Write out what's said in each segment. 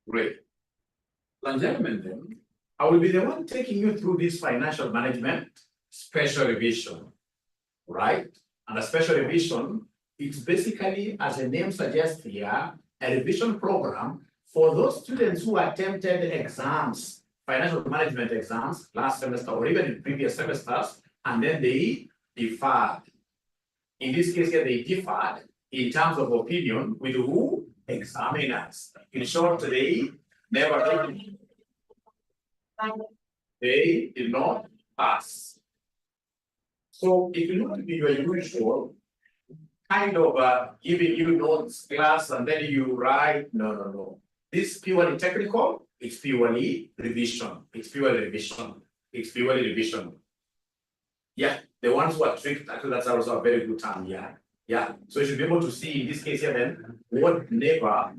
Great. Ladies and gentlemen, then, I will be the one taking you through this financial management special revision, right? And a special revision, it's basically, as the name suggests here, a revision program for those students who attempted exams, financial management exams last semester or even in previous semesters, and then they deferred. In this case here, they differed in terms of opinion with who? Examiners. In short, they never did. They did not pass. So if you look at your usual kind of giving you notes class and then you write, no. This is purely technical, it's purely revision. It's purely revision. It's purely revision. Yeah, the ones who are tricked, actually that's also a very good term, yeah. Yeah, so you should be able to see in this case here then, what never,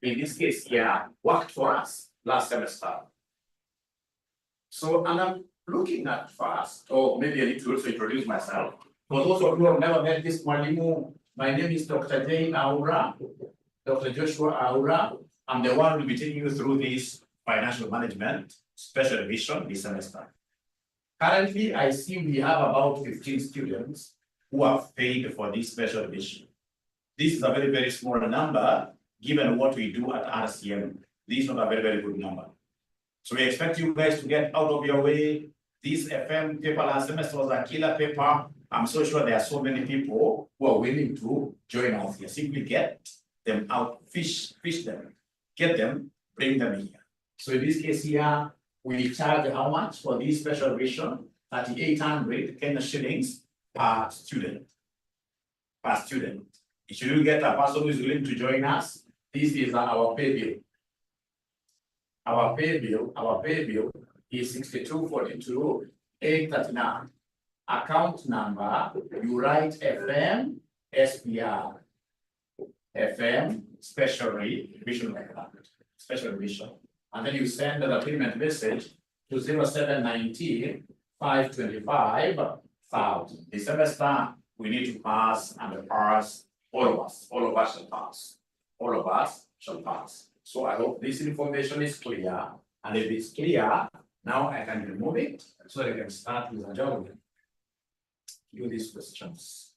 in this case here, worked for us last semester. So, and I'm looking at first, or maybe I need to also introduce myself. For those of you who have never met this Mwalimu, my name is Dr. 𝐂𝐿𝐴𝐿𝐴, Dr. Joshua 𝐂𝐿𝐴𝐿𝐴. I'm the one who will be taking you through this financial management special revision this semester. Currently, I see we have about 15 students who have paid for this special revision. This is a very, very small number, given what we do at RCM. This is not a very, very good number. So we expect you guys to get out of your way. This FM paper last semester was a killer paper. I'm so sure there are so many people who are willing to join us here. Simply get them out, fish them, get them, bring them here. So in this case here, we charge how much for this special revision? 3,800 Kenya shillings per student. If you get a person who is willing to join us, this is our pay bill. Our pay bill is 6242,839. Account number, you write FM SPR. FM special revision like that. Special revision. And then you send the payment message to 0719 525,000. This semester we need to pass and pass. All of us shall pass. All of us shall pass. So I hope this information is clear. And if it's clear, now I can remove it so I can start with a job. Do these questions.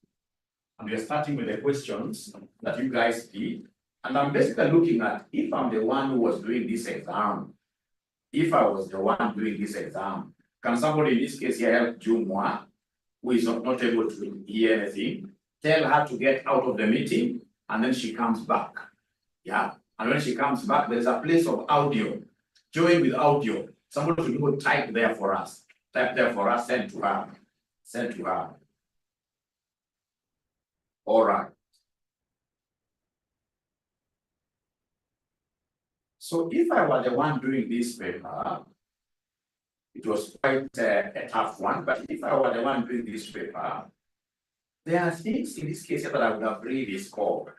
And we are starting with the questions that you guys did. And I'm basically looking at if I'm the one who was doing this exam. If I was the one doing this exam, can somebody in this case here help Jumwa, who is not able to hear anything, tell her to get out of the meeting and then she comes back. Yeah. And when she comes back, there's a place of audio. Join with audio. Somebody should go type there for us. Type there for us, send to her. Send to her. All right. So if I were the one doing this paper, it was quite a tough one, but if I were the one doing this paper, there are things in this case that I would have really scored.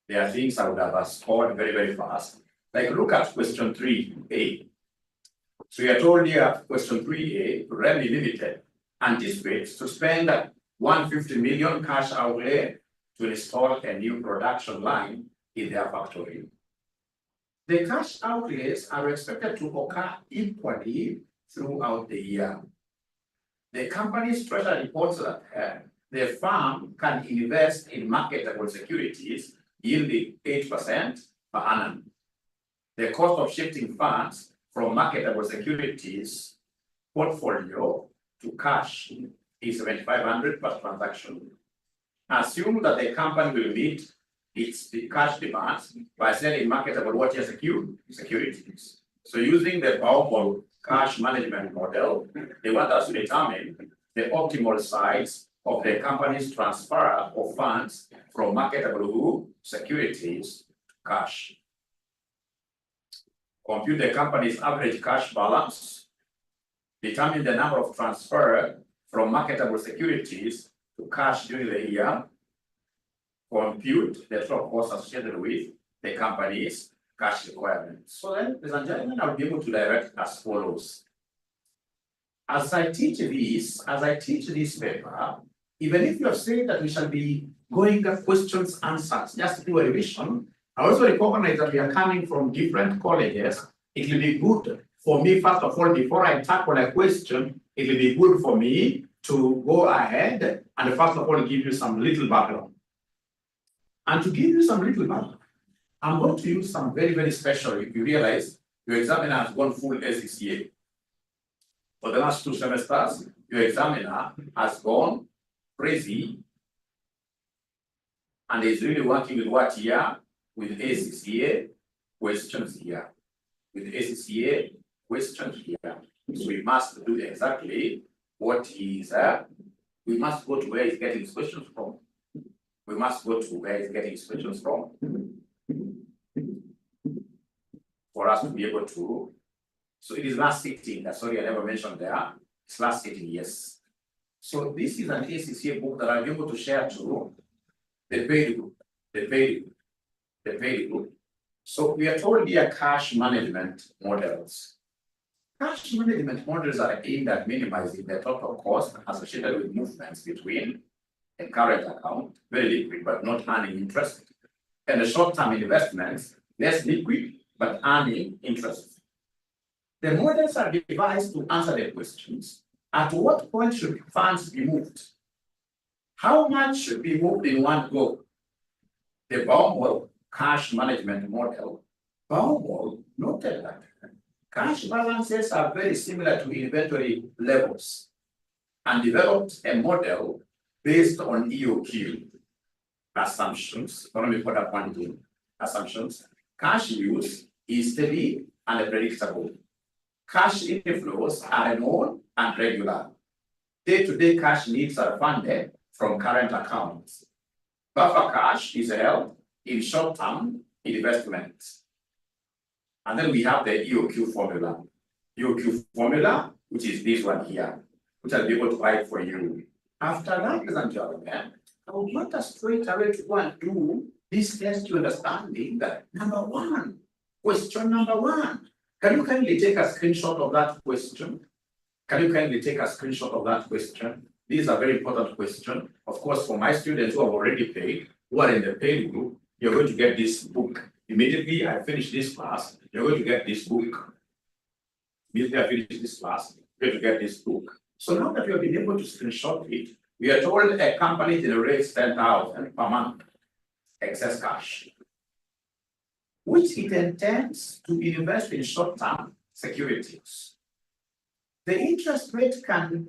There are things I would have scored very, very fast. Like look at question 3A. So you are told here, question 3A, Remi Limited anticipates to spend 150 million cash outlay to install a new production line in their factory. The cash outlays are expected to occur equally throughout the year. The company's treasury reports that the firm can invest in marketable securities yielding 8% per annum. The cost of shifting funds from marketable securities portfolio to cash is 7,500 per transaction. Assume that the company will meet its cash demands by selling marketable water securities. So using the powerful cash management model, they want us to determine the optimal size of the company's transfer of funds from marketable securities to cash. Compute the company's average cash balance. Determine the number of transfer from marketable securities to cash during the year. Compute the total cost associated with the company's cash requirements. So then, ladies and gentlemen, I'll be able to direct as follows. As I teach this paper, even if you are saying that we shall be going at questions, answers, just do a revision, I also recognize that we are coming from different colleges. It will be good for me, first of all, before I tackle a question, it will be good for me to go ahead and first of all give you some little background. And to give you some little background, I'm going to use some very, very special. If you realize your examiner has gone full ACCA. For the last 2 semesters, your examiner has gone crazy and is really working with what here? With ACCA questions here. With ACCA questions here. So we must do exactly what he is. We must go to where he's getting his questions from. We must go to where he's getting his questions from. For us to be able to. So it is last sitting. Sorry, I never mentioned there. It's last sitting, yes. So this is an ACCA book that I'll be able to share to the very good. The very good. So we are told here cash management models. Cash management models are aimed at minimizing the total cost associated with movements between a current account, very liquid but not earning interest, and the short-term investments, less liquid but earning interest. The models are devised to answer the questions: at what point should funds be moved? How much should be moved in one go? The Baumol cash management model, Baumol noted that cash balances are very similar to inventory levels and developed a model based on EOQ assumptions, economic order quantity assumptions. Cash use is steady and predictable. Cash inflows are known and regular. Day-to-day cash needs are funded from current accounts. Buffer cash is held in short-term investments. And then we have the EOQ formula. EOQ formula, which is this one here, which I'll be able to write for you. After that, ladies and gentlemen, I would want us straight away to go and do this test to understanding that number one, question number one. Can you kindly take a screenshot of that question? Can you kindly take a screenshot of that question? This is a very important question. Of course, for my students who have already paid, who are in the paid group, you're going to get this book. Immediately I finish this class, you're going to get this book. Immediately I finish this class, you're going to get this book. So now that you have been able to screenshot it, we are told a company generates 10,000 per month excess cash, which it intends to invest in short-term securities. The interest rate can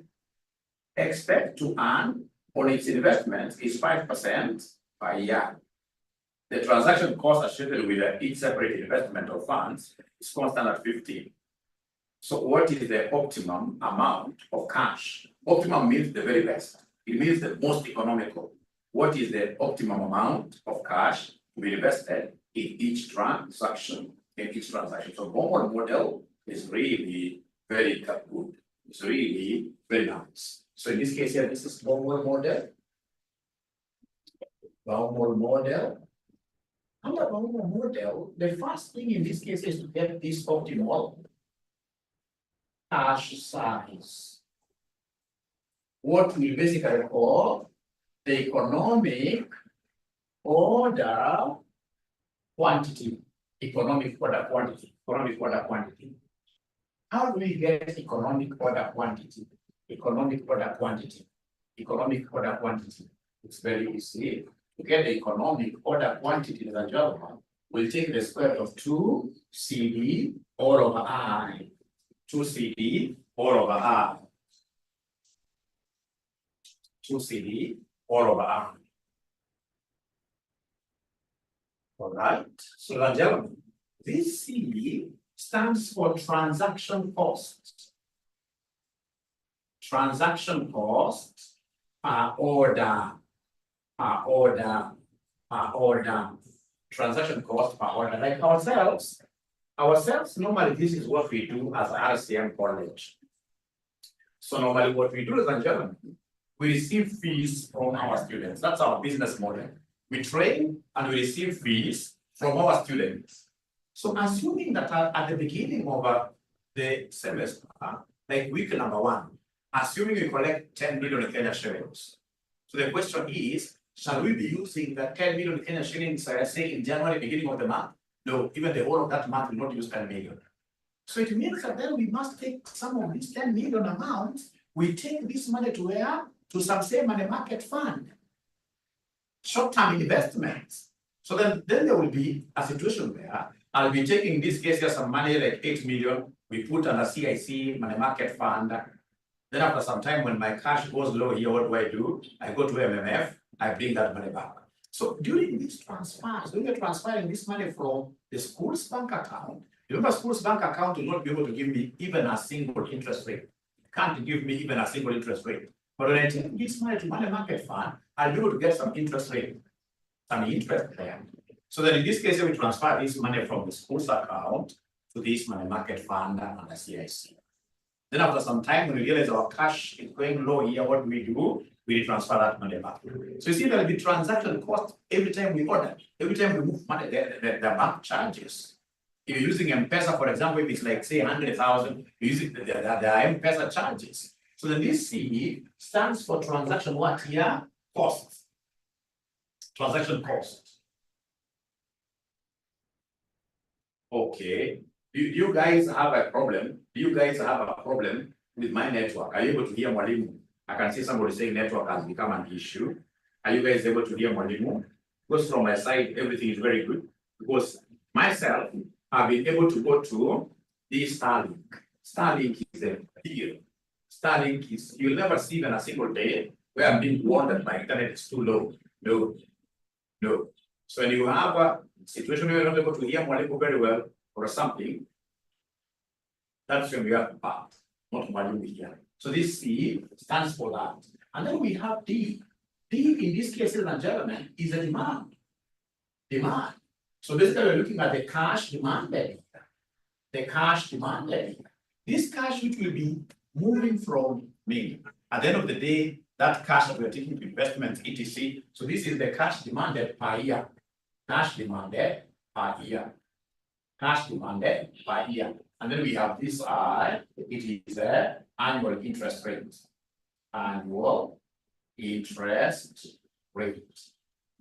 expect to earn on its investment is 5% per year. The transaction cost associated with each separate investment of funds is constant at 15. So what is the optimum amount of cash? Optimum means the very best. It means the most economical. What is the optimum amount of cash to be invested in each transaction? So Baumol model is really very good. It's really very nice. So in this case here, this is Baumol model. Baumol model. Under Baumol model, the first thing in this case is to get this optimal cash size. What we basically call the economic order quantity. Economic order quantity. Economic order quantity. How do we get economic order quantity? Economic order quantity. Economic order quantity. It's very easy. To get the economic order quantity, ladies and gentlemen, we'll take the square root of 2 CD all over I. 2 CD all over I. 2 CD all over I. All right. So, ladies and gentlemen, this CD stands for transaction cost. Transaction cost per order. Transaction cost per order. Like ourselves, normally this is what we do as RCM college. So normally what we do, ladies and gentlemen, we receive fees from our students. That's our business model. We train and we receive fees from our students. So assuming that at the beginning of the semester, like week number 1, assuming we collect 10 million Kenya shillings. So the question is, Shall we be using the 10 million Kenya shillings, say in January, beginning of the month? No, even the whole of that month will not use 10 million. So it means that then we must take some of this 10 million amount, we take this money to where? To some say money market fund, short-term investments. So then there will be a situation where I'll be taking in this case here some money like 8 million, we put on a CIC money market fund. Then after some time when my cash goes low here, what do? I go to MMF, I bring that money back. So during these transfers, when you're transferring this money from the school's bank account, remember school's bank account will not be able to give me even a single interest rate. It can't give me even a single interest rate. But when I take this money to money market fund, I'll be able to get some interest rate, some interest there. So then in this case, we transfer this money from the school's account to this money market fund and the CIC. Then after some time, when we realize our cash is going low here, what do? We transfer that money back. So you see there will be transaction cost every time we order, every time we move money, the bank charges. If you're using M-Pesa, for example, if it's like say 100,000, you're using the M-Pesa charges. So then this C stands for transaction what here? Costs. Transaction costs. Okay. Do you guys have a problem? Do you guys have a problem with my network? Are you able to hear Mwalimu? I can see somebody saying network has become an issue. Are you guys able to hear Mwalimu? Because from my side, everything is very good. Because myself, I've been able to go to this Starlink. Starlink is a deal. Starlink is, you'll never see even a single day where I'm being warned that my internet is too low. No, no. So when you have a situation where you're not able to hear Mwalimu very well or something, that's when we have the part, not Mwalimu here. So this C stands for that. And then we have D. D in this case, ladies and gentlemen, is a demand. Demand. So basically, we're looking at the cash demanded. The cash demanded. This cash which will be moving from me. At the end of the day, that cash that we're taking to investments, etc. So this is the cash demanded per year. Cash demanded per year. Cash demanded per year. And then we have this I, it is annual interest rate. Annual interest rate.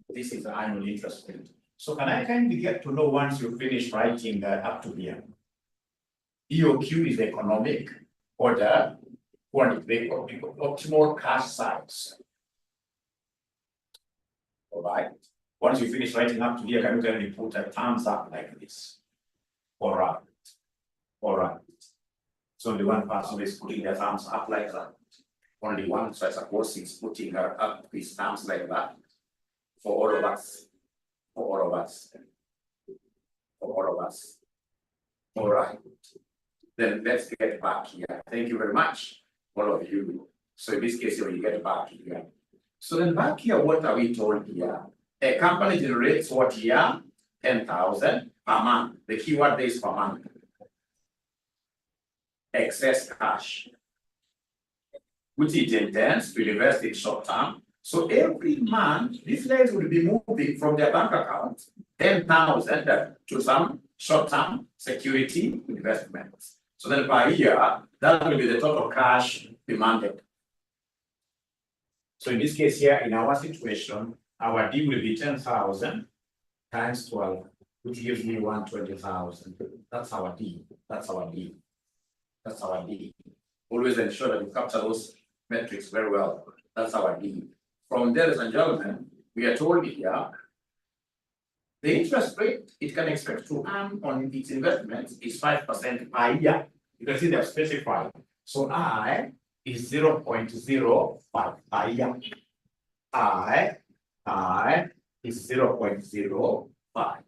This is the annual interest rate. So can I kindly get to know once you finish writing up to here? EOQ is the economic order quantity, optimal cash size. All right. Once you finish writing up to here, can you kindly put a thumbs up like this? All right. All right. So only one person is putting their thumbs up like that. Only one, so I suppose he's putting up his thumbs like that for all of us. For all of us. For all of us. All right. Then let's get back here. Thank you very much, all of you. So in this case, you get back here. So then back here, what are we told here? A company generates what here? 10,000 per month. The keyword there is per month. Excess cash, which it intends to invest in short term. So every month, these ladies will be moving from their bank account 10,000 to some short-term security investments. So then per year, that will be the total cash demanded. So in this case here, in our situation, our D will be 10,000 times 12, which gives me 120,000. That's our D. That's our D. That's our D. Always ensure that you capture those metrics very well. That's our D. From there, ladies and gentlemen, we are told here the interest rate it can expect to earn on its investments is 5% per year. You can see they have specified. So I is 0.05 per year. I is 0.05.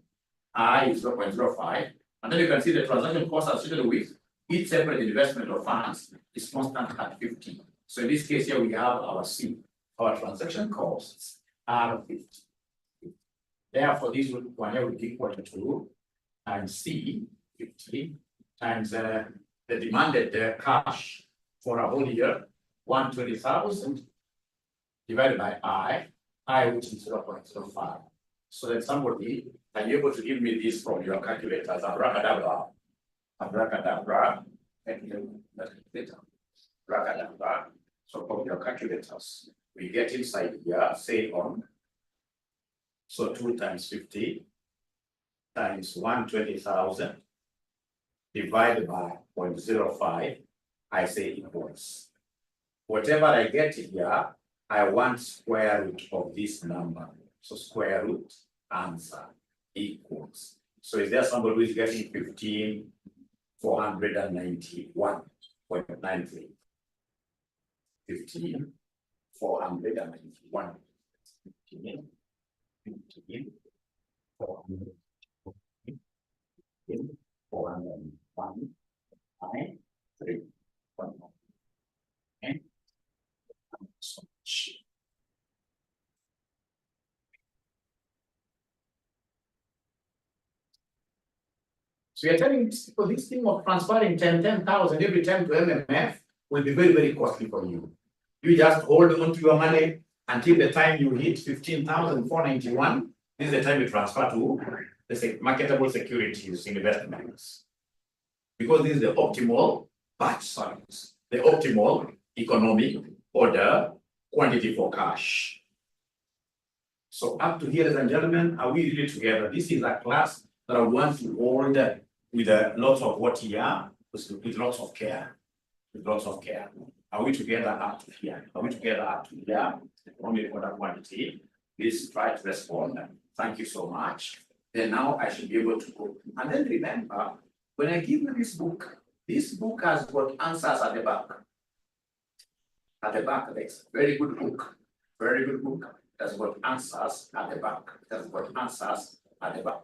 I is 0.05. And then you can see the transaction cost associated with each separate investment of funds is constant at 50. So in this case here, we have our C. Our transaction costs are 50. Therefore, this one here will be equal to 2 times C, 50, times the demanded cash for a whole year, 120,000 divided by I which is 0.05. So then somebody, are you able to give me this from your calculators? Abracadabra. Abracadabra. Abracadabra. So from your calculators, we get inside here, say on So 2 times 50 times 120,000 divided by 0.05, I say equals. Whatever I get here, I want square root of this number. So square root answer equals. So is there somebody who is getting 15,491.93? 15,491. 15,491. And so much. So you're telling people this thing of transferring 10,000 every time to MMF will be very, very costly for you. You just hold on to your money until the time you hit 15,491. This is the time you transfer to the marketable securities investments. Because this is the optimal batch size, the optimal economic order quantity for cash. So up to here, ladies and gentlemen, are we really together? This is a class that I want to hold with lots of what here, with lots of care. With lots of care. Are we together up to here? Are we together up to here? Only order quantity. Please try to respond. Thank you so much. Then now I should be able to go. And then remember, when I give you this book has got answers at the back. At the back, there's very good book. Very good book. It has got answers at the back. It has got answers at the back.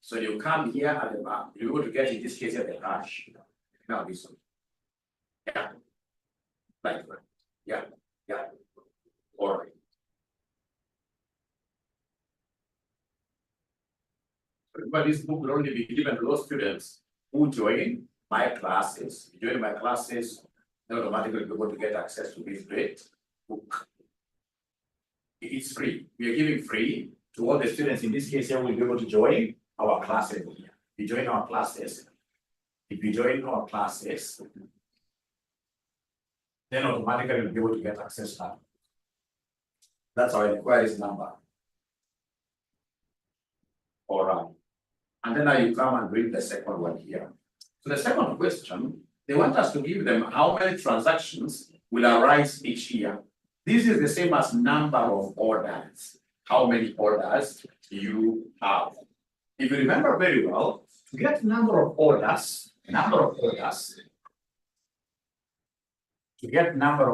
So you come here at the back. You're going to get, in this case, at the cash. Now this one. Yeah. Like that. Yeah. Yeah. All right. But this book will only be given to those students who join my classes. If you join my classes, then automatically you're going to get access to this great book. It's free. We are giving free to all the students. In this case, here will be able to join our classes. If you join our classes, then automatically you'll be able to get access to that. That's our inquiries number. All right. And then now you come and bring the second one here. So the second question, they want us to give them how many transactions will arise each year. This is the same as number of orders. How many orders do you have? If you remember very well, to get number of orders, so to get number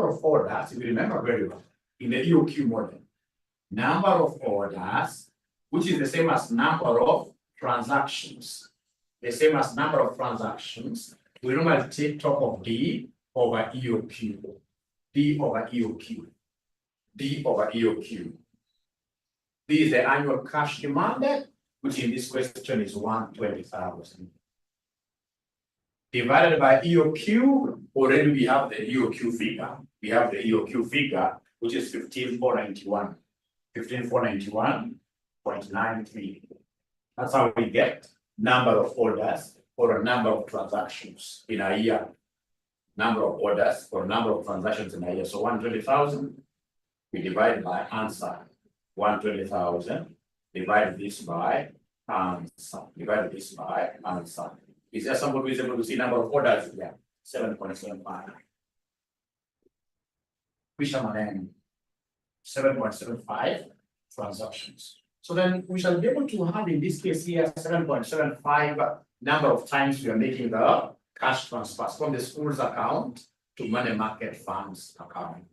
of orders, if you remember very well, in the EOQ model, number of orders, which is the same as number of transactions, we normally take top of D over EOQ. This is the annual cash demanded, which in this question is 120,000. Divided by EOQ, already we have the EOQ figure. Which is 15,491. 15,491.93. That's how we get number of orders or a number of transactions in a year. Number of orders or number of transactions in a year. So 120,000, we divide by answer. 120,000, divide this by answer. Is there somebody who is able to see number of orders here? 7.75. Fisherman 7.75 transactions. So then we shall be able to have in this case here 7.75 number of times we are making the cash transfers from the school's account to money market funds account.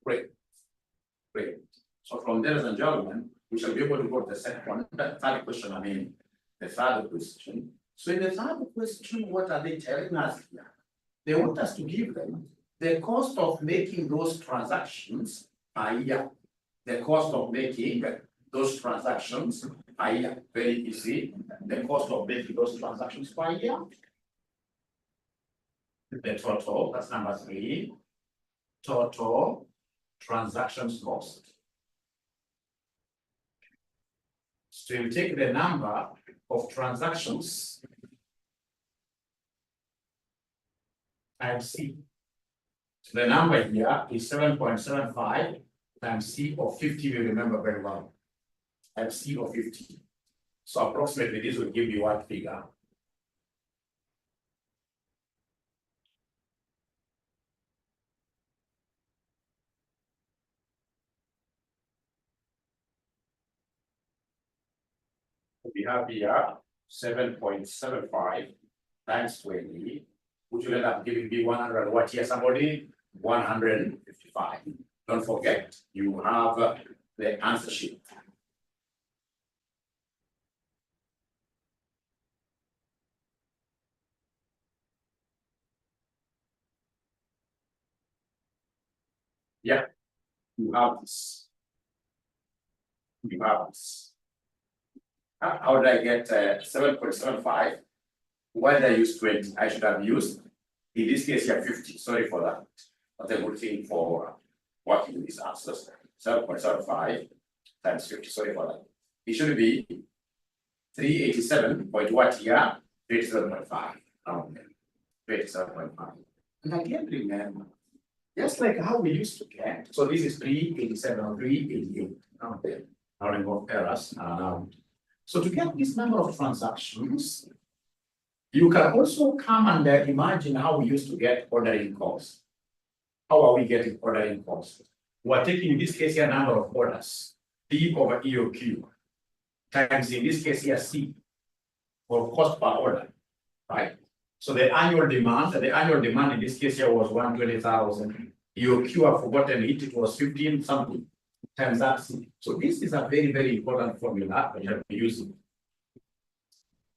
Great. So from there, ladies and gentlemen, we shall be able to go to the second one, the third question. So in the third question, what are they telling us here? They want us to give them the cost of making those transactions a year. The cost of making those transactions a year. Very easy. The cost of making those transactions per year. The total, that's number 3. Total transactions cost. So you take the number of transactions times C. So the number here is 7.75 times C of 50, we remember very well. Times C of 50. So approximately this will give you what figure? We have here 7.75 times 20, which will end up giving me 100. What here, somebody? 155. Don't forget, you have the answer sheet. Yeah, you have this. You have this. How did I get 7.75? Why did I use 20? I should have used, in this case here, 50. Sorry for that. But I'm looking for working with these answers. 7.75 times 50. Sorry for that. It should be 387 point what here? 27.5. 27.5. And again, remember, just like how we used to get. So this is 387 or 388. Okay. Now remove errors. So to get this number of transactions, you can also come and imagine how we used to get ordering costs. How are we getting ordering costs? We are taking, in this case here, number of orders, D over EOQ, times, in this case here, C, or cost per order, right? So the annual demand in this case here was 120,000. EOQ, I've forgotten it was 15 something times that C. So this is a very, very important formula that you have to use.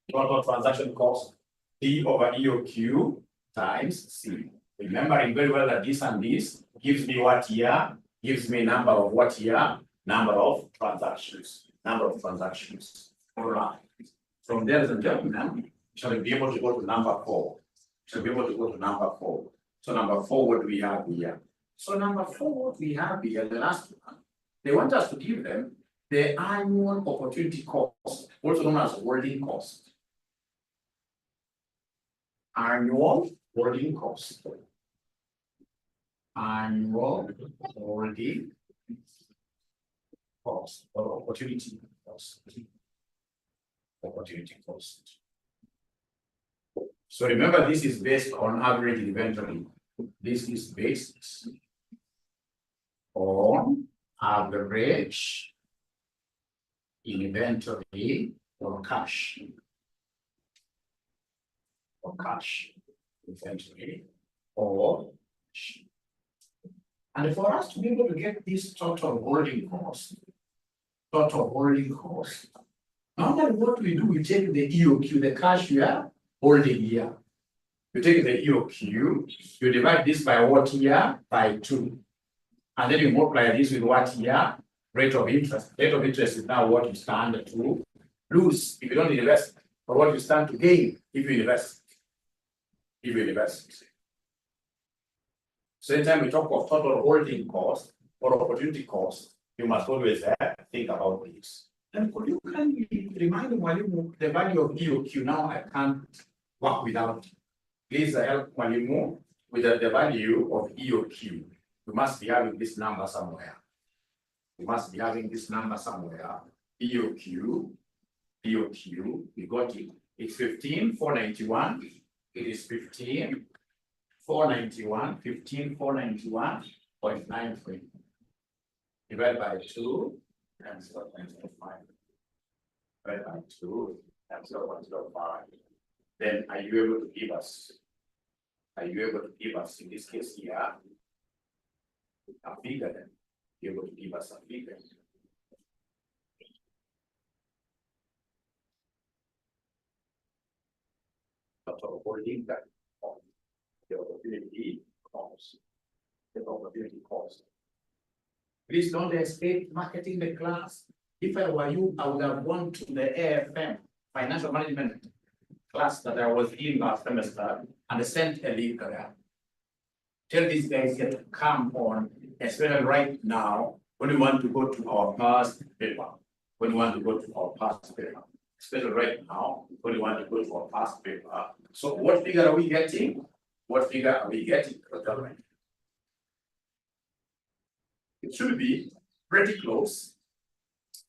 Total transaction cost, D over EOQ times C. Remembering very well that this and this gives me what here? Gives me number of what here? Number of transactions. Number of transactions. All right. From there, ladies and gentlemen, shall we be able to go to number 4? Shall we be able to go to number 4? So number 4, what do we have here? So number 4, what we have here, the last one, they want us to give them the annual opportunity cost, also known as holding cost. Annual holding cost. Annual holding cost or opportunity cost. Opportunity cost. So remember, this is based on average inventory. This is based on average inventory or cash. Or cash inventory or cash. And for us to be able to get this total holding cost, normally what we do, we take the EOQ, the cash we are holding here. You take the EOQ, you divide this by what here? By 2. And then you multiply this with what here? Rate of interest. Rate of interest is now what you stand to lose if you don't invest, or what you stand to gain if you invest. If you invest. So anytime we talk of total holding cost or opportunity cost, you must always think about this. And could you kindly remind Mwalimu the value of EOQ? Now I can't work without. Please help Mwalimu with the value of EOQ. You must be having this number somewhere. You must be having this number somewhere. EOQ, we got it. It's 15,491. It is 15,491, 15,491.93. Divided by 2 and 0.05. Divided by 2 and 0.05. Then are you able to give us? Are you able to give us in this case here a figure? Then you're able to give us a figure. Total holding that the opportunity cost. The opportunity cost. Please don't expect marketing the class. If I were you, I would have gone to the AFM financial management class that I was in last semester and sent a link there. Tell these guys here to come on, especially right now when we want to go to our past paper. When we want to go to our past paper. Especially right now, when we want to go to our past paper. So what figure are we getting? What figure are we getting? It should be pretty close.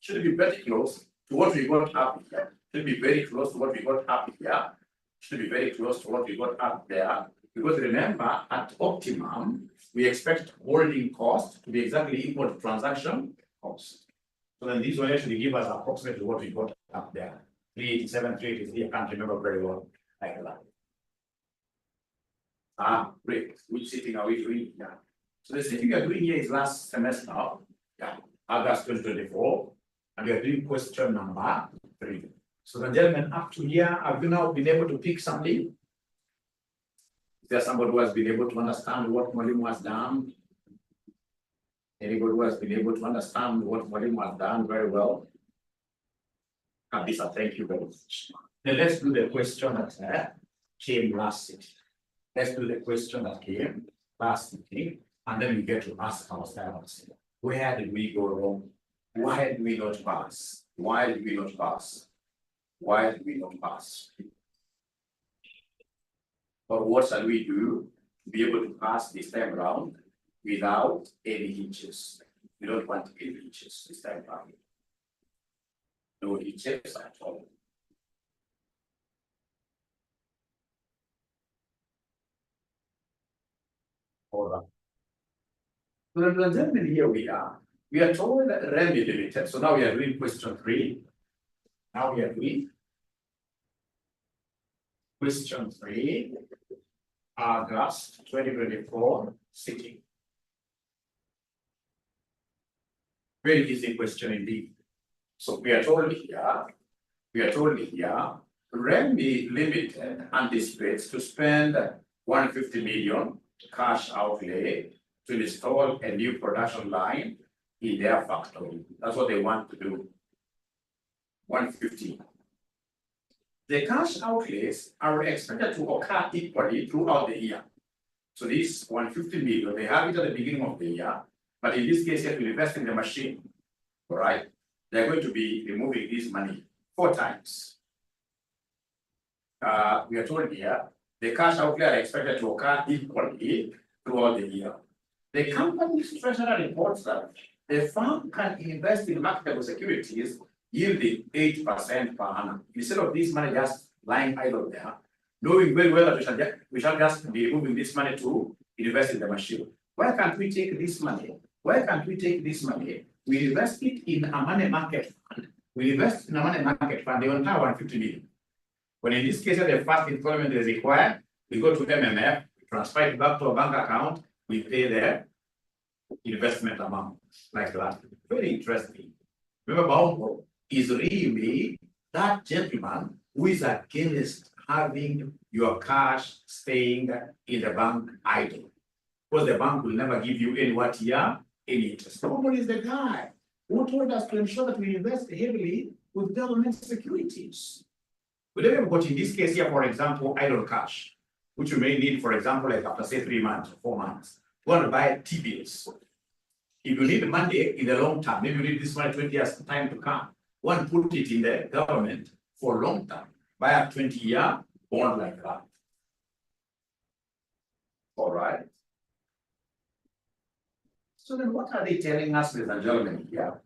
Should be pretty close to what we got up here. Should be very close to what we got up here. Should be very close to what we got up there. Because remember, at optimum, we expect holding cost to be exactly equal to transaction cost. So then this one actually give us approximately what we got up there. 387, 383, I can't remember very well like that. Great. Which sitting are we doing here? So the sitting we are doing here is last semester, August 2024, and we are doing question number 3. So the gentlemen, up to here, have you now been able to pick something? Is there somebody who has been able to understand what Mwalimu has done? Anybody who has been able to understand what Mwalimu has done very well? Kabisa, thank you very much. Then let's do the question that came last sitting. Let's do the question that came last sitting, and then we get to ask ourselves, where did we go wrong? Why did we not pass? Why did we not pass? Why did we not pass? Or what shall we do to be able to pass this time around without any hitches? We don't want any hitches this time around. No hitches at all. All right. So then here we are. We are told that REM is limited. So now we are doing question 3. Now we are doing question 3, August 2024, sitting. Very easy question indeed. So we are told here, REM is limited anticipates to spend 150 million cash outlay to install a new production line in their factory. That's what they want to do. 150. The cash outlays are expected to occur equally throughout the year. So this 150 million, they have it at the beginning of the year, but in this case, you have to invest in the machine. All right. They're going to be removing this money 4 times. We are told here, the cash outlay are expected to occur equally throughout the year. The company's treasurer reports that the firm can invest in marketable securities yielding 8% per annum. Instead of this money just lying idle there, knowing very well that we shall just be moving this money to invest in the machine. Why can't we take this money? We invest it in a money market fund. They will have 150 million. When in this case, the first installment is required, we go to MMF, transfer it back to a bank account, we pay the investment amount like that. Very interesting. Remember, Baumbo is really that gentleman who is against having your cash staying in the bank idle. Because the bank will never give you any interest. Baumbo is the guy who told us to ensure that we invest heavily with government securities. But in this case here, for example, idle cash, which you may need, for example, like after say 3 months or 4 months, you want to buy T-bills. If you need money in the long term, maybe you need this money 20 years time to come, one put it in the government for long term, buy a 20-year bond like that. All right. So then what are they telling us, ladies and gentlemen, here?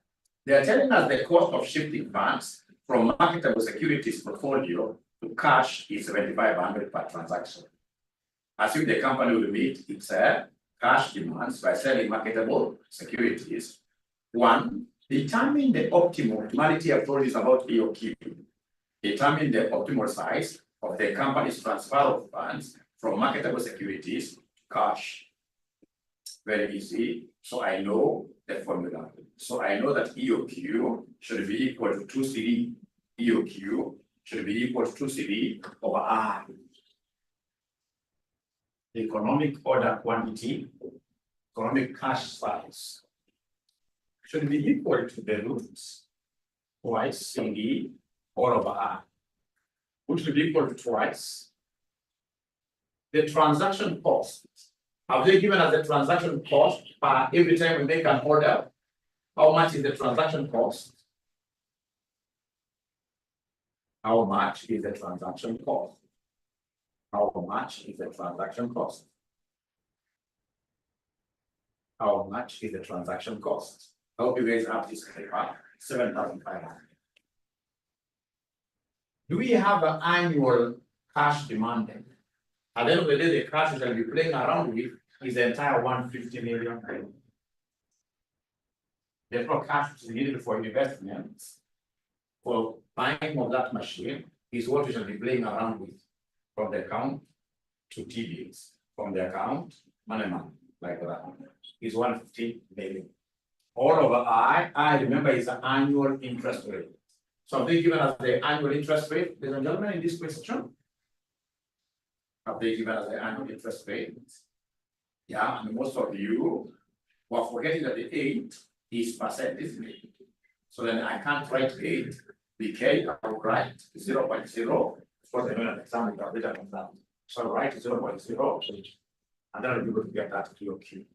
They are telling us the cost of shifting funds from marketable securities portfolio to cash is 7,500 per transaction. Assume the company will meet its cash demands by selling marketable securities. 1, determine the optimal, optimality I've told you about EOQ. Determine the optimal size of the company's transfer of funds from marketable securities to cash. Very easy. So I know the formula. So I know that EOQ should be equal to 2CD. EOQ should be equal to 2CD over R. Economic order quantity, economic cash size should be equal to the roots twice CD all over R, which will be equal to twice the transaction cost. Have they given us the transaction cost per every time we make an order? How much is the transaction cost? How much is the transaction cost? How much is the transaction cost? How much is the transaction cost? I hope you guys have this paper, 7,500. Do we have an annual cash demanded? At the end of the day, the cash that we're playing around with is the entire 150 million. There's no cash which is needed for investments. For buying of that machine is what we shall be playing around with from the account to TDs, from the account, money, like that. Is 150 million. All over I remember is the annual interest rate. So have they given us the annual interest rate, ladies and gentlemen, in this question? Have they given us the annual interest rate? Yeah, and most of you were forgetting that the 8 is percent, isn't it? So then I can't write 8. BK, I will write 0.0. Of course, I know an exam with a bit of that. So I'll write 0.0, and then I'll be able to get that EOQ.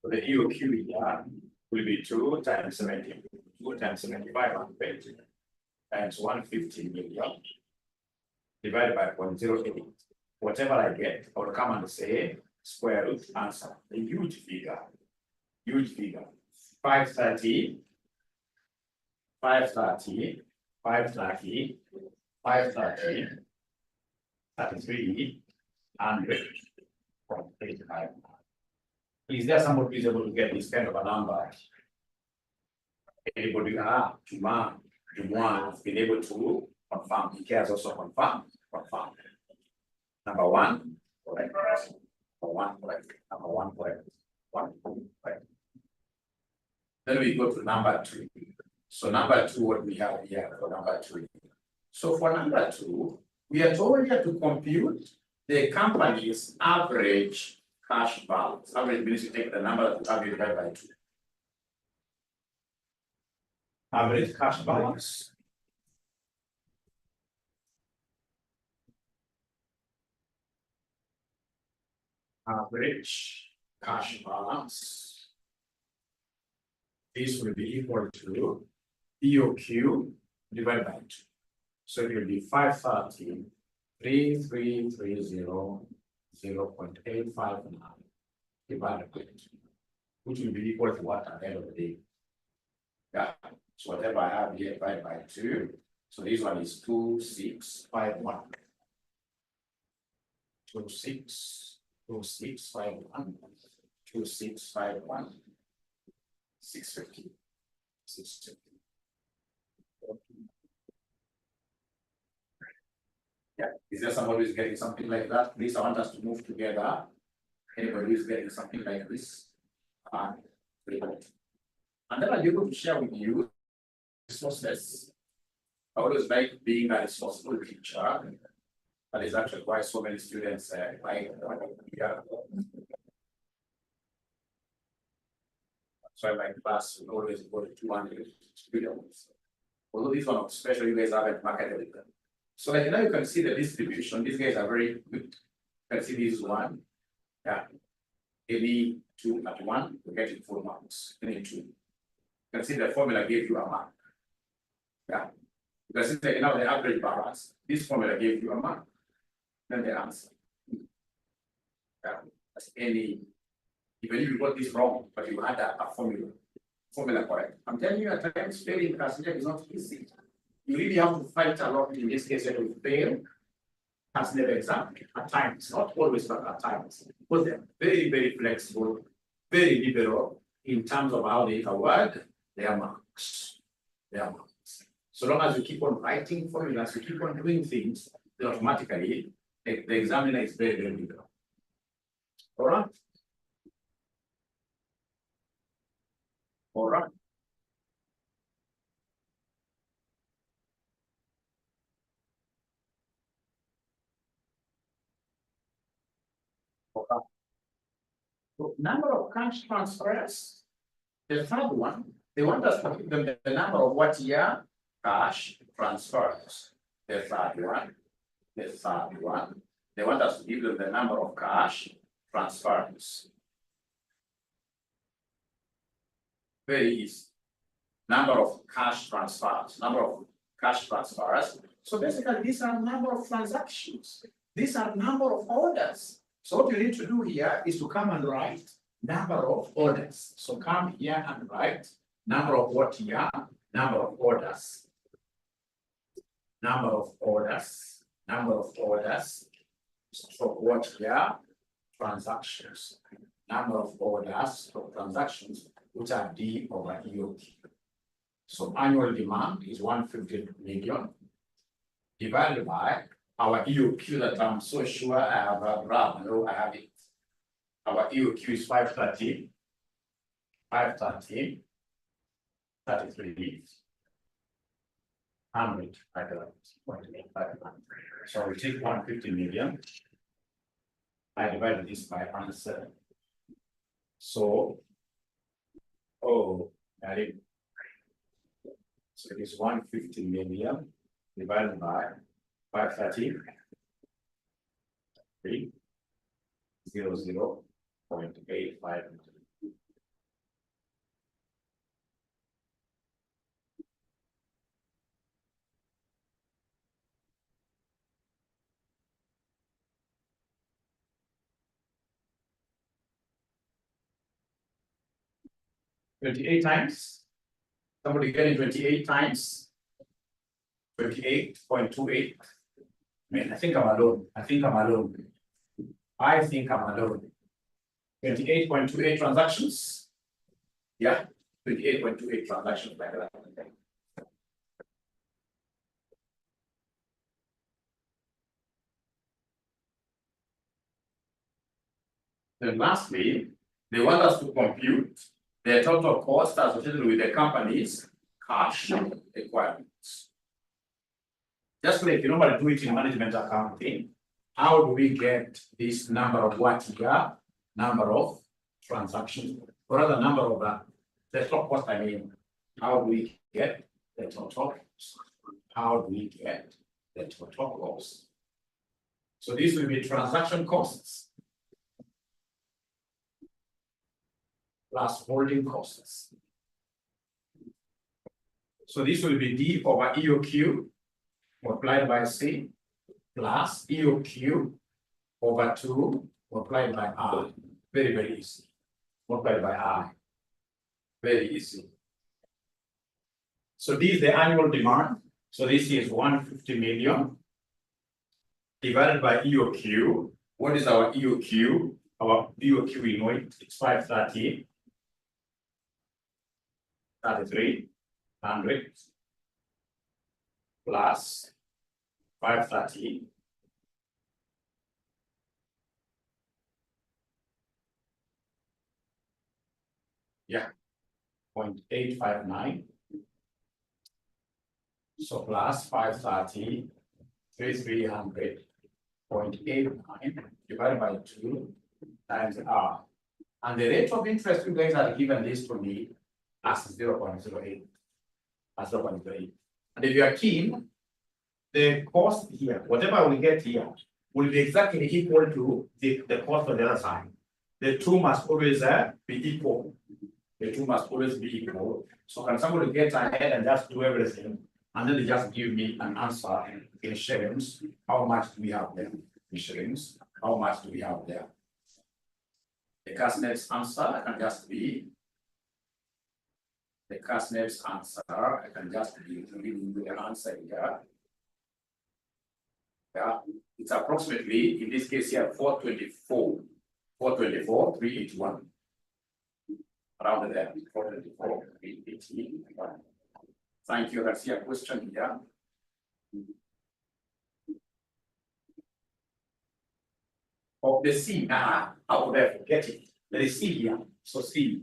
So the EOQ here will be 2 times 70, 2 times 75 times 150 million divided by 0.08. Whatever I get, I will come and say square root answer. A huge figure. 530, 530, 530, 530, 33, 100.85. Is there somebody who is able to get this kind of a number? Anybody? Juma has been able to confirm. He has also confirmed. Number 1, correct. Number 1, correct. Number 1, correct. 1, correct. Then we go to number 2. So number 2, what we have here for number 2. So for number 2, we are told here to compute the company's average cash balance. Average means you take the number that you have divided by 2. Average cash balance. Average cash balance. This will be equal to EOQ divided by 2. So it will be 530, 3330, 0.859 divided by 2, which will be equal to what at the end of the day? Yeah, so whatever I have here divided by 2. So this one is 2651. 2651. 2651. 650. 650. Yeah, is there somebody who is getting something like that? Please, I want us to move together. Anybody who is getting something like this? And then I'll be able to share with you resources. I always like being a resourceful teacher. That is actually why so many students like so my class will always go to 200 students. Although this one, especially you guys haven't marketed them. So like now you can see the distribution. These guys are very good. You can see this one. Yeah. Any 2 at 1, you're getting 4 marks. Any 2. You can see the formula gave you a mark. Yeah. You can see that now the average balance. This formula gave you a mark. Then the answer. Yeah. That's any. Even if you got this wrong, but you had a formula correct. I'm telling you, at times failing passenger is not easy. You really have to fight a lot. In this case, that we fail has never exam at times, not always, but at times. But they're very, very flexible, very liberal in terms of how they award their marks. So long as you keep on writing formulas, you keep on doing things, then automatically the examiner is very, very liberal. All right. All right. So number of cash transfers. The third one, they want us to give them the number of what year cash transfers. The third one. They want us to give them the number of cash transfers. Very easy. Number of cash transfers. So basically, these are number of transactions. These are number of orders. So what you need to do here is to come and write number of orders. So come here and write number of what here? Number of orders. Number of orders. Number of orders. So what here? Transactions. Number of orders for transactions, which are D over EOQ. So annual demand is 150 million divided by our EOQ that I'm so sure I have a graph. No, I have it. Our EOQ is 530, 530, 33, 100, so we take 150 million. I divided this by answer. So, that is. So it is 150 million divided by 530, 0.85. $28 times. Somebody getting 28 times 28.28. I mean, I think I'm alone. I think I'm alone. 28.28 transactions. Yeah, 28.28 transactions like that. Then lastly, they want us to compute the total cost associated with the company's cash requirements. Just like you normally do it in management accounting, how do we get this number of what here? Number of transactions, or rather number of the total cost, I mean, how do we get the total cost? How do we get the total cost? So this will be transaction costs plus holding costs. So this will be D over EOQ multiplied by C plus EOQ over 2 multiplied by R. Very, very easy. Multiplied by R. Very easy. So this is the annual demand. So this is 150 million divided by EOQ. What is our EOQ? Our EOQ, we know it, it's 530. 3,300 plus 530 0.859. So plus 530 3,300 0.89 divided by 2 times R. And the rate of interest you guys are given this to me as 0.08. As 0.08. And if you are keen, the cost here, whatever we get here, will be exactly equal to the cost on the other side. The two must always be equal. The two must always be equal. So can somebody get ahead and just do everything, and then they just give me an answer in shillings? How much do we have there? In shillings, how much do we have there? The KNEC's answer can just be the KNEC's answer. I can just be giving you the answer here. Yeah, it's approximately, in this case here, 424, 381. Around there, 424, 381. Thank you. Let's see a question here. Of the C, out there, get it. There is C here. So C.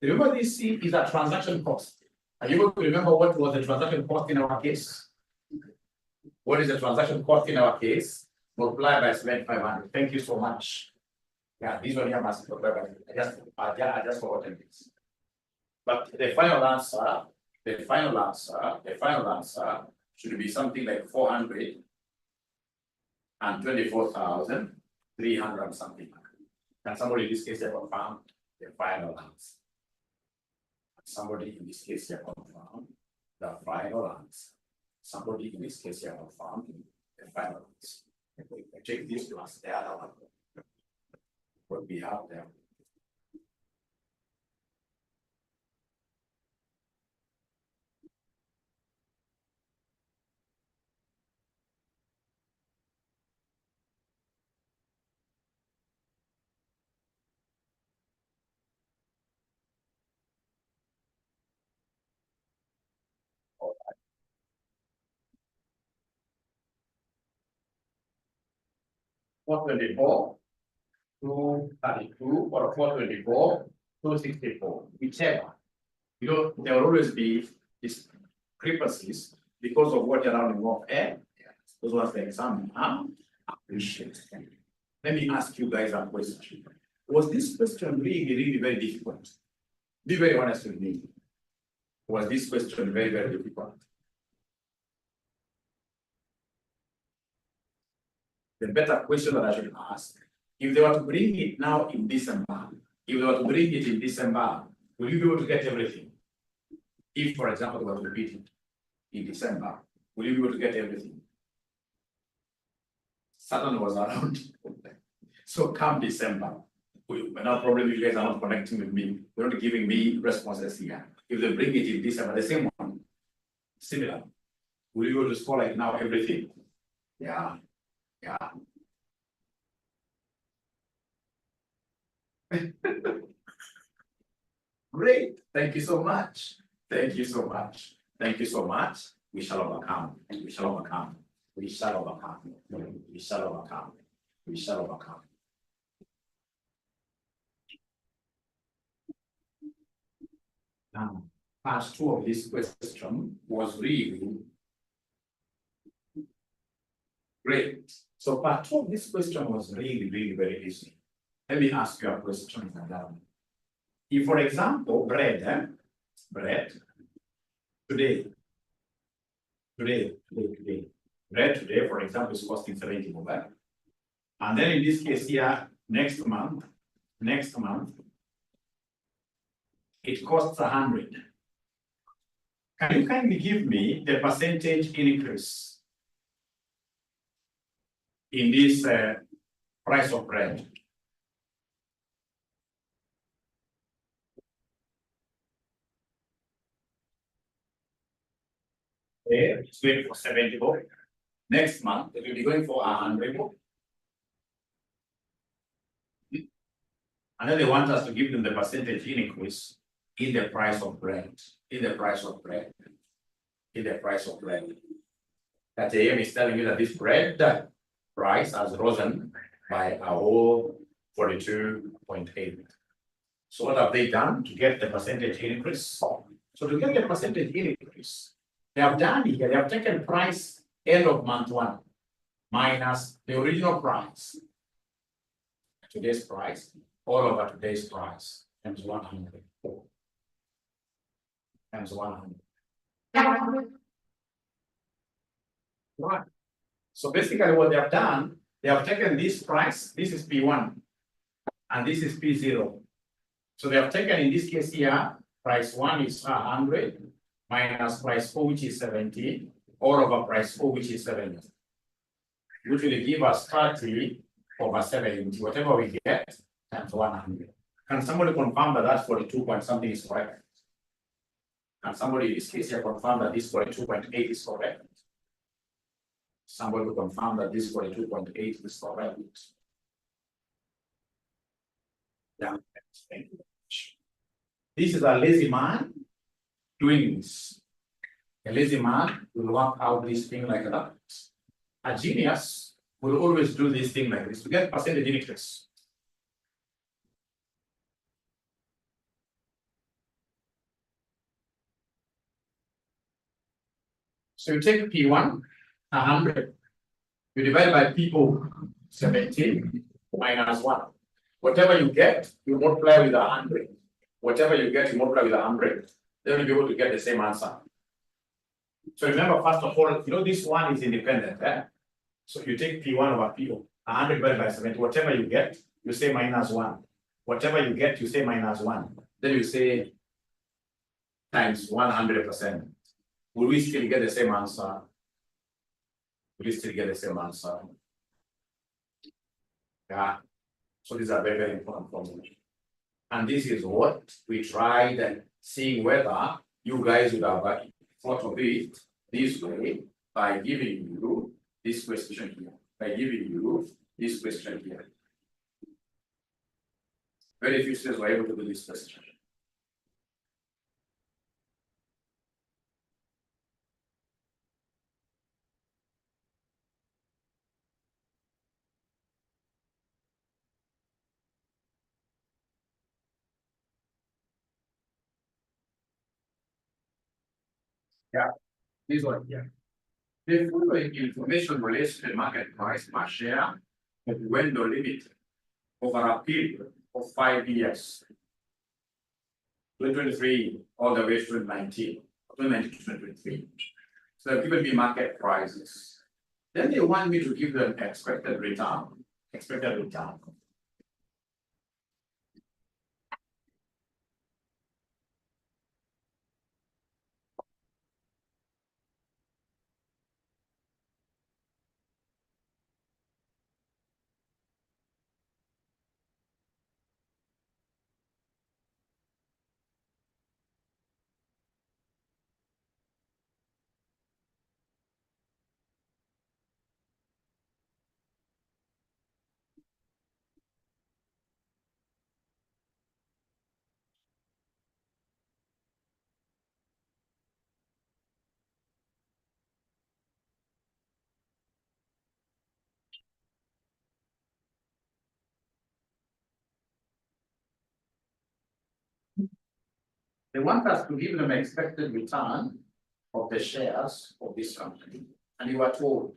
Remember, this C is a transaction cost. Are you able to remember what was the transaction cost in our case? What is the transaction cost in our case? Multiply by 7,500. Thank you so much. Yeah, this one here must be multiplied by. I just forgotten this. But the final answer should be something like 424,300 something. Can somebody in this case confirm the final answer? Somebody in this case confirm the final answer. Somebody in this case here found the final. I take this plus the other one. What we have there. Four 24, 232, or 424, 264, whichever. You know, there will always be discrepancies because of what you're rounding off. Those was the exam. Appreciate. Let me ask you guys a question. Was this question really very difficult? Be very honest with me. Was this question very difficult? The better question that I should ask, if they were to bring it now in December, will you be able to get everything? If, for example, they were to repeat it in December, will you be able to get everything? Saturn was around. So come December, now probably you guys are not connecting with me. You're not giving me responses here. If they bring it in December, the same one, similar, will you be able to score like now everything? Yeah. Great. Thank you so much. Thank you so much. Thank you so much. We shall overcome. We shall overcome. We shall overcome. We shall overcome. We shall overcome. Now, part 2 of this question was really great. So part 2 of this question was really very easy. Let me ask you a question. If, for example, bread today, for example, is costing 70 bob. And then in this case here, next month, it costs 100. Can you kindly give me the percentage increase in this price of bread? It's going for 70 bob. Next month, it will be going for 100 bob. And then they want us to give them the percentage increase in the price of bread. That AM is telling you that this bread price has risen by a whole 42.8. So what have they done to get the percentage increase? So to get the percentage increase, they have done here, they have taken price end of month 1 minus the original price. Today's price, all over today's price, times 100. Times 100. Right. So basically what they have done, they have taken this price, this is P1, and this is P0. So they have taken, in this case here, price 1 is 100, minus price 4, which is 70, all over price 4, which is 70. Which will give us 30 over 70, whatever we get, times 100. Can somebody confirm that that 42 point something is correct? Can somebody in this case here confirm that this 42.8 is correct? Somebody will confirm that this 42.8 is correct. Yeah, thank you. This is a lazy man doing this. A lazy man will work out this thing like that. A genius will always do this thing like this to get percentage increase. So you take P1, 100, you divide by P0, 17, minus 1. Whatever you get, you multiply with 100. Whatever you get, you multiply with 100. Then you'll be able to get the same answer. So remember, first of all, you know this one is independent. So you take P1 over P0, 100 divided by 70. Whatever you get, you say minus 1. Whatever you get, you say minus 1. Then you say times 100%. Will we still get the same answer? we still get the same answer. Yeah. So these are very, very important formulas. And this is what we tried seeing whether you guys would have thought of it this way by giving you this question here. By giving you this question here. Very few students were able to do this question. Yeah, this one here. The following information relates to the market price per share of window limit over a period of 5 years. 2023 all the way to 2019, 2019 to 2023. So they've given me market prices. Then they want me to give them expected return. Expected return. They want us to give them expected return of the shares of this company. And you are told,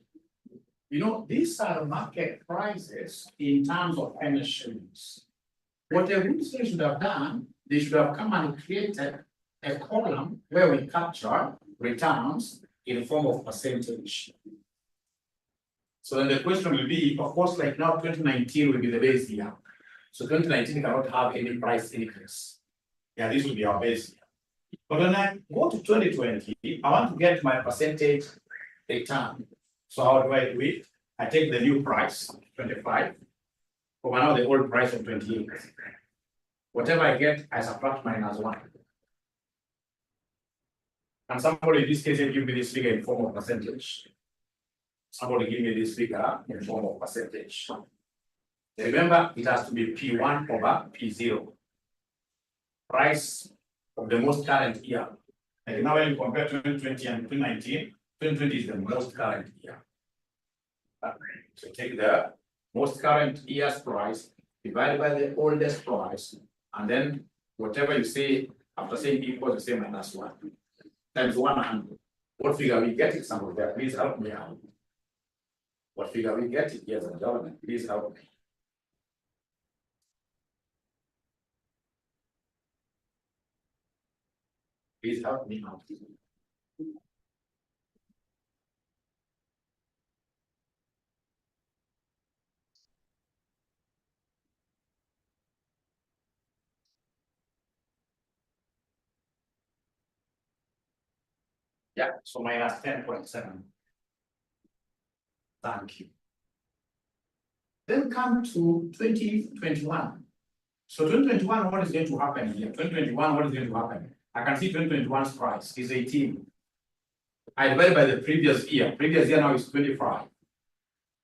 you know, these are market prices in terms of emissions. What the research should have done, they should have come and created a column where we capture returns in the form of percentage. So then the question will be, of course, like now 2019 will be the base year. So 2019 cannot have any price increase. Yeah, this will be our base year. But when I go to 2020, I want to get my percentage return. So how do I do it? I take the new price, 25, over now the old price of 28. Whatever I get, I subtract -1. And somebody in this case will give me this figure in form of percentage. Somebody give me this figure in form of percentage. Remember, it has to be P1 over P0. Price of the most current year. Like now when you compare 2020 and 2019, 2020 is the most current year. So take the most current year's price divided by the oldest price, and then whatever you say after saying equals, you say -1 times 100. What figure we get it? Somebody there, please help me out. What figure we get it? Yes, gentlemen, please help me. Please help me out. Yeah, so minus 10.7. Thank you. Then come to 2021. So 2021, what is going to happen here? 2021, what is going to happen? I can see 2021's price is 18. I divide by the previous year. Previous year now is 25.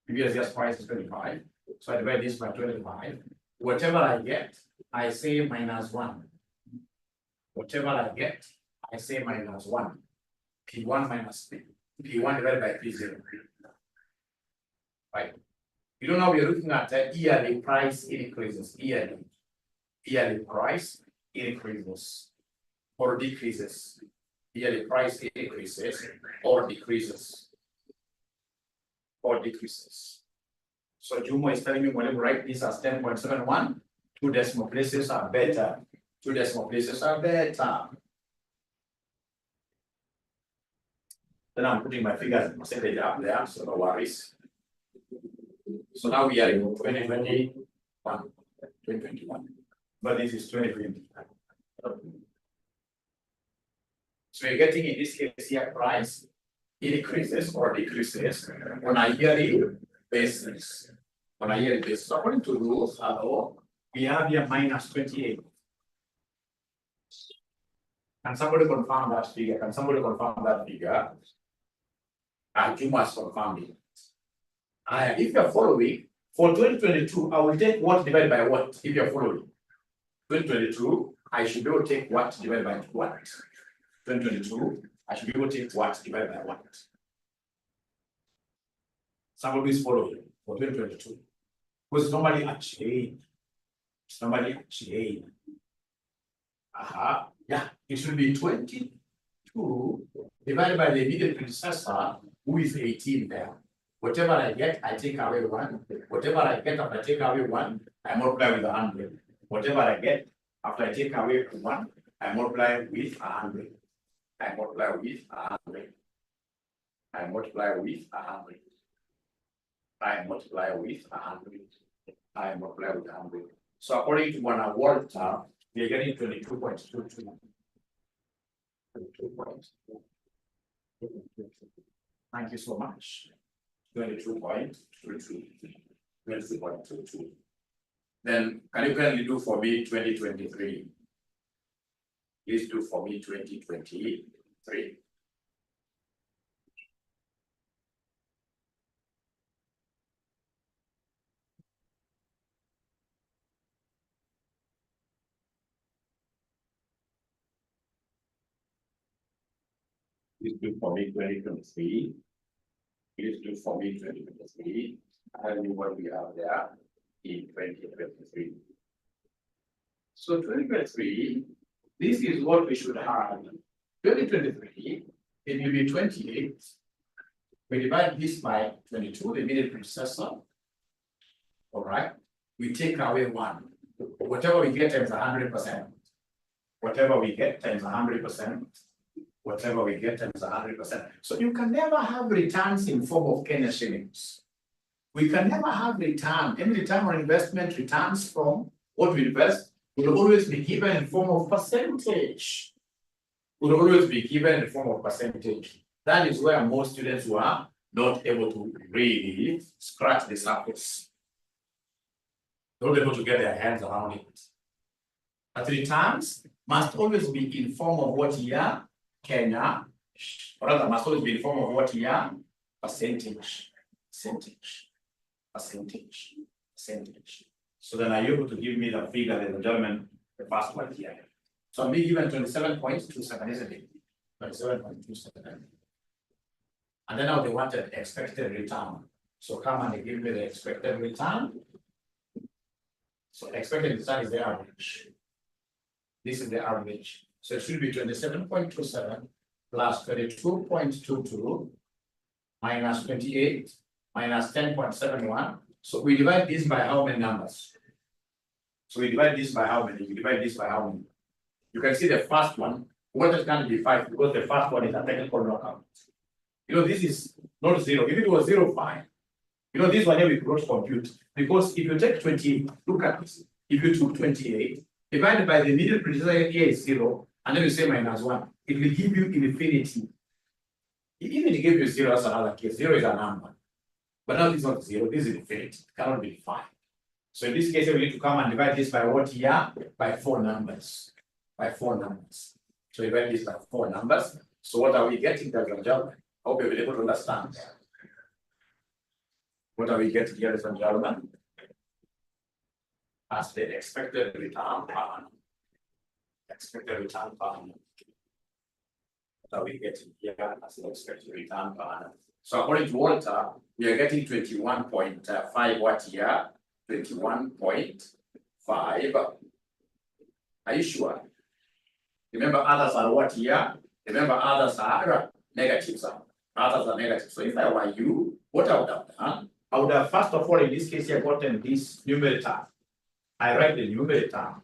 Previous year's price is 25. So I divide this by 25. Whatever I get, I say -1. Whatever I get, I say -1. P1 minus P1 divided by P0. Right. You know, now we are looking at yearly price increases. Yearly price increases or decreases. Yearly price increases or decreases. Or decreases. So Jumo is telling me when you write this as 10.71, 2 decimal places are better. 2 decimal places are better. Then I'm putting my figures in percentage up there, so no worries. So now we are in 2021, but this is 2020. So you're getting in this case here price increases or decreases on a yearly basis. On a yearly basis. According to rules, we have here minus 28. Can somebody confirm that figure? Can somebody confirm that figure? You must confirm it. If you're following, for 2022, I will take what divided by what, if you're following. 2022, I should be able to take what divided by what. 2022, I should be able to take what divided by what. Somebody is following for 2022. Because normally a change. It's normally a change. Yeah, it should be 22 divided by the immediate predecessor, who is 18 there. Whatever I get, I take away 1. Whatever I get after I take away 1, I multiply with 100. Whatever I get after I take away 1, I multiply with 100. I multiply with 100. I multiply with 100. I multiply with 100. I multiply with 100. So according to one Walter, we are getting 22.22. 22.22. Thank you so much. 22.22. 22.22. Then can you kindly do for me 2023? Please do for me 2023. Please do for me 2023. Please do for me 2023. Tell me what we have there in 2023. So 2023, this is what we should have. 2023, it will be 28. We divide this by 22, the immediate predecessor. All right. We take away 1. Whatever we get times 100%. Whatever we get times 100%. Whatever we get times 100%. So you can never have returns in form of KNEC shillings. We can never have return. Any return on investment returns from what we invest will always be given in form of percentage. Will always be given in the form of percentage. That is where most students were not able to really scratch the surface. Not able to get their hands around it. But returns must always be in form of what year? Kenya, or rather must always be in form of what year? Percentage. So then are you able to give me the figure, ladies and gentlemen, the first one here? So I'm being given 27.27, isn't it? 27.27. And then now they wanted expected return. So come and give me the expected return. So expected return is the average. This is the average. So it should be 27.27 plus 22.22 minus 28 minus 10.71. So we divide this by how many numbers? So we divide this by how many? We divide this by how many? You can see the first one. What is going to be 5? Because the first one is a technical knockout. You know, this is not 0. If it was 0, fine. You know, this one here we could not compute. Because if you take 28, look at this. If you took 28, divided by the immediate predecessor here is 0, and then you say minus 1, it will give you infinity. Even if it gives you 0, that's another case. 0 is a number. But now this is not 0, this is infinity. It cannot be defined. So in this case, we need to come and divide this by what here? By 4 numbers. By 4 numbers. So divide this by 4 numbers. So what are we getting, ladies and gentlemen? I hope you'll be able to understand. What are we getting here, ladies and gentlemen? As the expected return per annum. Expected return per annum. What are we getting here as the expected return per annum? So according to Walter, we are getting 21.5 what year? 21.5. Are you sure? Remember, others are what year? Remember, others are negatives. Others are negative. So if I were you, what I would have done, I would have first of all, in this case here, gotten this numerator. I write the numerator.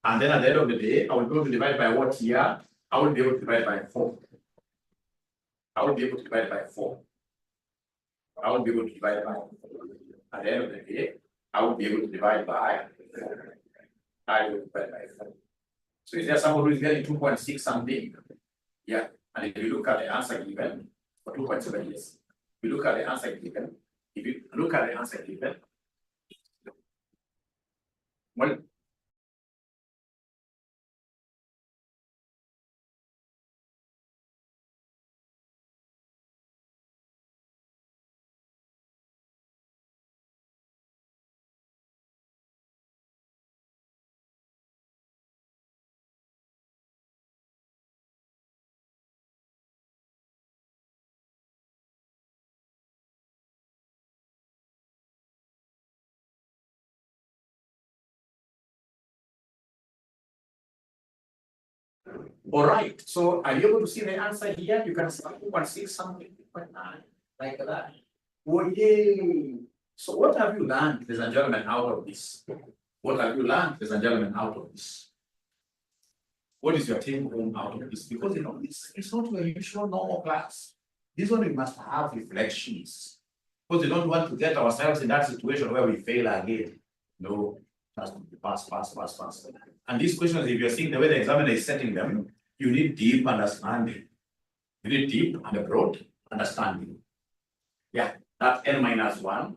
And then at the end of the day, I will be able to divide by what year? I will be able to divide by 4. I will be able to divide by 4. I will be able to divide by 4. At the end of the day, I will be able to divide by 4. I will divide by 4. So is there someone who is getting 2.6 something? Yeah. And if you look at the answer given for 2.7 years, if you look at the answer given, well, all right. So are you able to see the answer here? You can see 2.6 something, 2.9, like that. Oh, yay. So what have you learned, ladies and gentlemen, out of this? What have you learned, ladies and gentlemen, out of this? What is your take home out of this? Because you know, it's not your usual normal class. This one we must have reflections. Because we don't want to get ourselves in that situation where we fail again. No, just pass. And these questions, if you're seeing the way the examiner is setting them, you need deep understanding. You need deep and broad understanding. Yeah, that's n-1.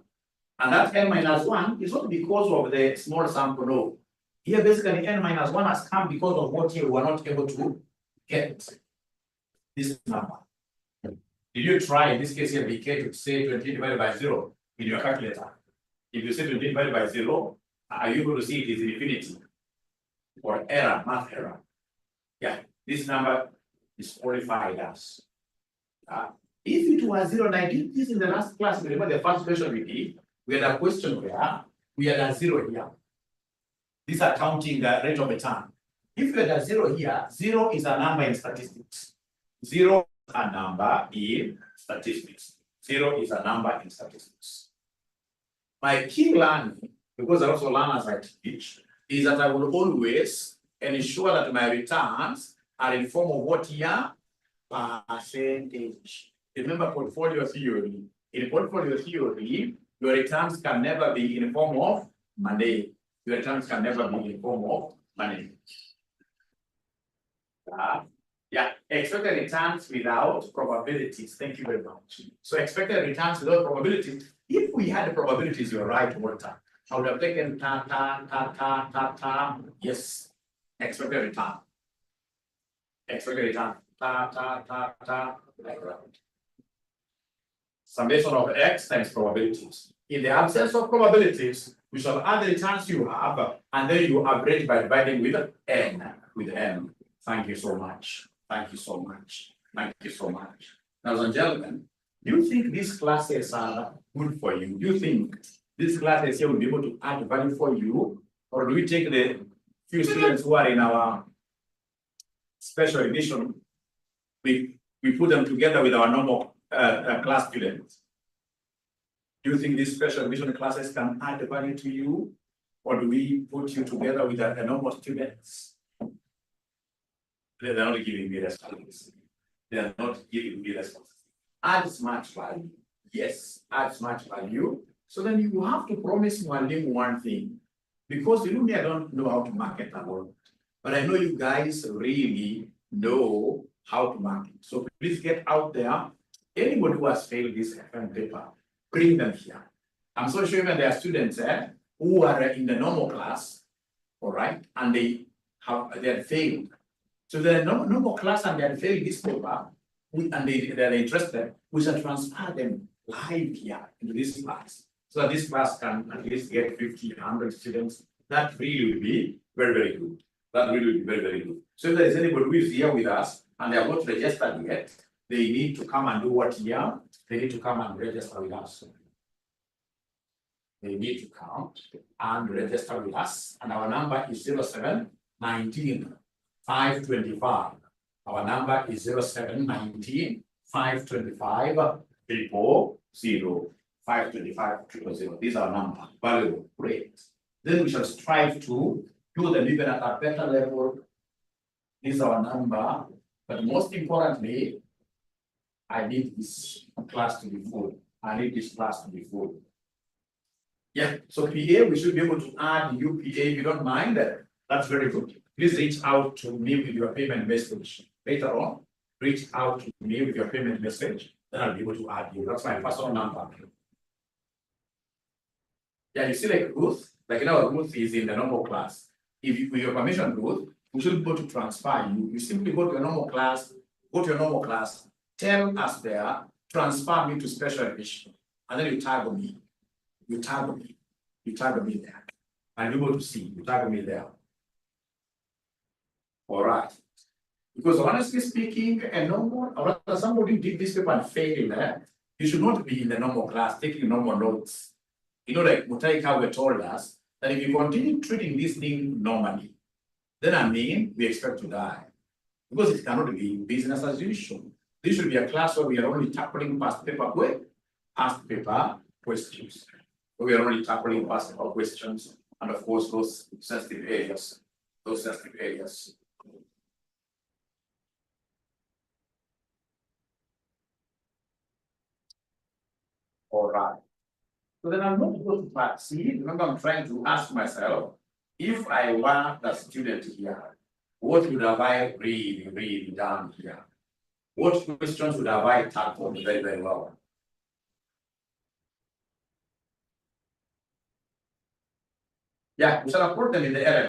And that n-1 is not because of the small sample, no. Here, basically, n-1 has come because of what you were not able to get this number. Did you try, in this case here, BK, to say 20 divided by 0 in your calculator? If you say 20 divided by 0, are you going to see it is infinity? Or error, math error? Yeah, this number is qualified as. If it was 0, and I did this in the last class, remember the first question we did, we had a question where we had a 0 here. These are counting the rate of return. If you had a 0 here, 0 is a number in statistics. 0 is a number in statistics. 0 is a number in statistics. My key learning, because I also learn as I teach, is that I will always ensure that my returns are in form of what here? Percentage. Remember portfolio theory. In portfolio theory, your returns can never be in form of money. Your returns can never be in form of money. Yeah, expected returns without probabilities. Thank you very much. So expected returns without probabilities. If we had the probabilities, you're right, Walter. I would have taken yes, expected return. Expected return. Like that. Summation of x times probabilities. In the absence of probabilities, we shall add the returns you have, and then you average by dividing with n. Thank you so much. Thank you so much. Thank you so much. Now, ladies and gentlemen, do you think these classes are good for you? Do you think these classes here will be able to add value for you? Or do we take the few students who are in our special edition, we put them together with our normal class students? Do you think these special edition classes can add value to you? Or do we put you together with the normal students? They're not giving me responses. They are not giving me responses. Adds much value. Yes, adds much value. So then you have to promise Mwalimu one thing. Because you know me, I don't know how to market a lot. But I know you guys really know how to market. So please get out there. Anybody who has failed this FM paper, bring them here. I'm so sure even there are students who are in the normal class, all right, and they have failed. So they're normal class and they have failed this paper, and they're interested, we shall transfer them live here into this class. So that this class can at least get 50, 100 students. That really will be very, very good. That really will be very, very good. So if there is anybody who is here with us and they are not registered yet, they need to come and do what here? They need to come and register with us. They need to come and register with us. And our number is 0719 525. Our number is 0719 525 000. 525 000. These are our number. Valuable. Great. Then we shall strive to do them even at a better level. This is our number. But most importantly, I need this class to be full. I need this class to be full. Yeah, so PA, we should be able to add new PA if you don't mind. That's very good. Please reach out to me with your payment message later on. reach out to me with your payment message, then I'll be able to add you. That's my personal number. Yeah, you see, like Ruth, like now Ruth is in the normal class. If you, with your permission, Ruth, we should go to transfer you. You simply go to your normal class, tell us there, transfer me to special education, and then you tag me. You tag me there. I'm able to see, you tag me there. All right. Because honestly speaking, a normal, or rather somebody did this paper and failed there, you should not be in the normal class taking normal notes. You know, like 𝐂𝐨𝐿𝐴 𝐸𝐿 told us that if you continue treating this thing normally, then I mean, we expect to die. Because it cannot be business as usual. This should be a class where we are only tackling past paper questions. We are only tackling past paper questions, and of course, those sensitive areas. All right. So then I'm not going to part C. Remember, I'm trying to ask myself, if I were the student here, what would have I really done here? What questions would have I tackled very, very well? Yeah, we shall put them in the element.